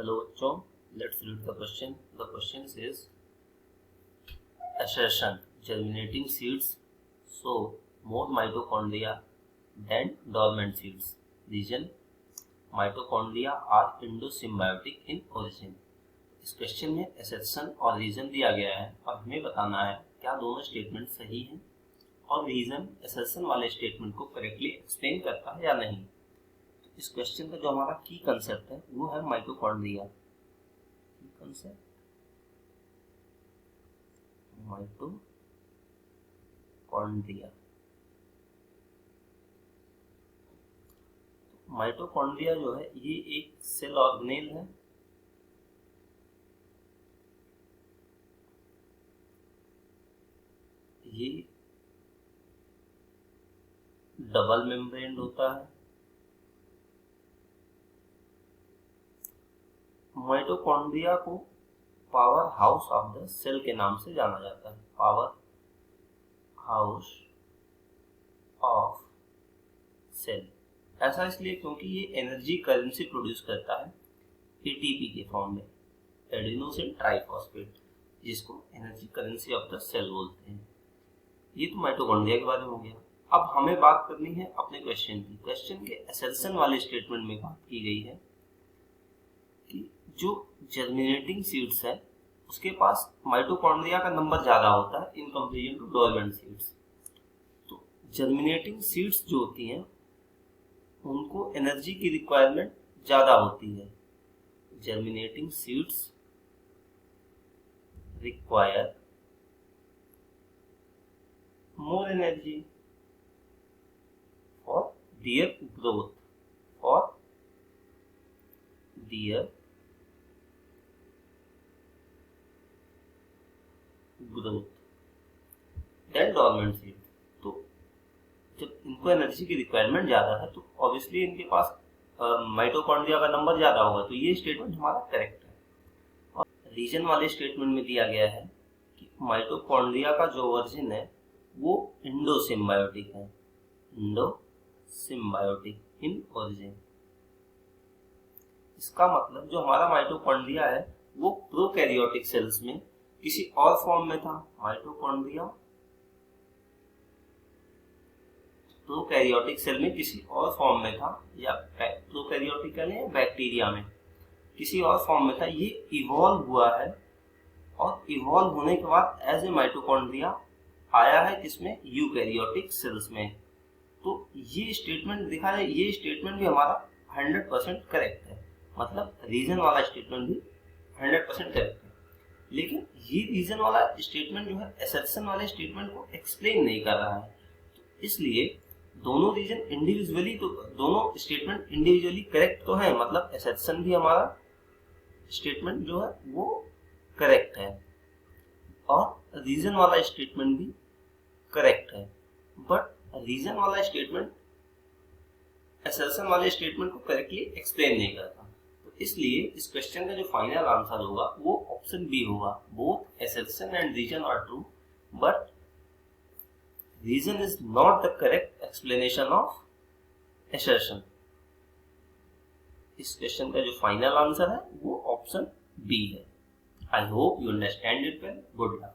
Hello बच्चों, let's read the question. The question says assertion: germinating seeds show more mitochondria than dormant seeds. Reason: mitochondria are endosymbiotic in origin. इस question में assertion और reason दिया गया है और हमें बताना है क्या दोनों स्टेटमेंट सही हैं और रीजन assertion वाले स्टेटमेंट को करेक्टली एक्सप्लेन करता है या नहीं। इस क्वेश्चन का जो हमारा की कंसेप्ट है वो है माइटोकॉन्ड्रिया। की कंसेप्ट माइटोकॉन्ड्रिया। माइटोकॉन्ड्रिया जो है ये एक सेल ऑर्गेनेल है। ये डबल मेम्ब्रेन होता है। माइटोकॉन्ड्रिया को power house of the cell के नाम से जाना जाता है। पावर हाउस ऑफ सेल ऐसा इसलिए क्योंकि ये एनर्जी करेंसी प्रोड्यूस करता है एटीपी के फॉर्म में, एडेनोसिन ट्राइफॉस्फेट, जिसको energy currency of the cell बोलते हैं। ये तो माइटोकॉन्ड्रिया के बारे में हो गया। अब हमें बात करनी है अपने क्वेश्चन की। क्वेश्चन के असर्शन वाले स्टेटमेंट में बात की गई है कि जो जर्मिनेटिंग सीड्स है उसके पास माइटोकॉन्ड्रिया का नंबर ज्यादा होता है in comparison to dormant seeds. तो जर्मिनेटिंग सीड्स जो होती हैं उनको एनर्जी की रिक्वायरमेंट ज्यादा होती है। Germinating seeds require more energy for their growth than dormant seed। तो जब इनको एनर्जी की रिक्वायरमेंट ज्यादा है तो ऑब्वियसली इनके पास माइटोकॉन्ड्रिया का नंबर ज्यादा होगा। तो ये स्टेटमेंट हमारा करेक्ट है। और रीजन वाले स्टेटमेंट में दिया गया है कि माइटोकॉन्ड्रिया का जो ओरिजिन है वो इंडोसिम्बायोटिक है। इंडोसिम्बायोटिक इन ओरिजिन। इसका मतलब जो हमारा माइटोकॉन्ड्रिया है वो प्रोकैरियोटिक सेल्स में किसी और फॉर्म में था। माइटोकॉन्ड्रिया प्रोकैरियोटिक सेल में किसी और फॉर्म में था, या प्रोकैरियोटिक या बैक्टीरिया में किसी और फॉर्म में था। ये इवॉल्व हुआ है और इवॉल्व होने के बाद एज ए माइटोकॉन्ड्रिया आया है किसमें, यूकैरियोटिक सेल्स में। तो ये स्टेटमेंट दिखा है, ये स्टेटमेंट भी हमारा 100% करेक्ट है। मतलब रीजन वाला स्टेटमेंट भी 100% करेक्ट है। लेकिन ये रीजन वाला स्टेटमेंट जो है असर्शन वाले स्टेटमेंट को एक्सप्लेन नहीं कर रहा है। तो इसलिए दोनों रीजन इंडिविजुअली, तो दोनों स्टेटमेंट इंडिविजुअली करेक्ट तो है। मतलब असर्शन भी हमारा स्टेटमेंट जो है वो करेक्ट है और रीजन वाला स्टेटमेंट भी करेक्ट है। बट रीजन वाला स्टेटमेंट असर्शन वाले स्टेटमेंट को करेक्टली एक्सप्लेन नहीं करता। तो इसलिए इस क्वेश्चन का जो फाइनल आंसर होगा वो ऑप्शन बी होगा। Both assertion and reason are true but reason is not the correct explanation of assertion. इस क्वेश्चन का जो फाइनल आंसर है वो ऑप्शन बी है। I hope you understand it well. Good luck.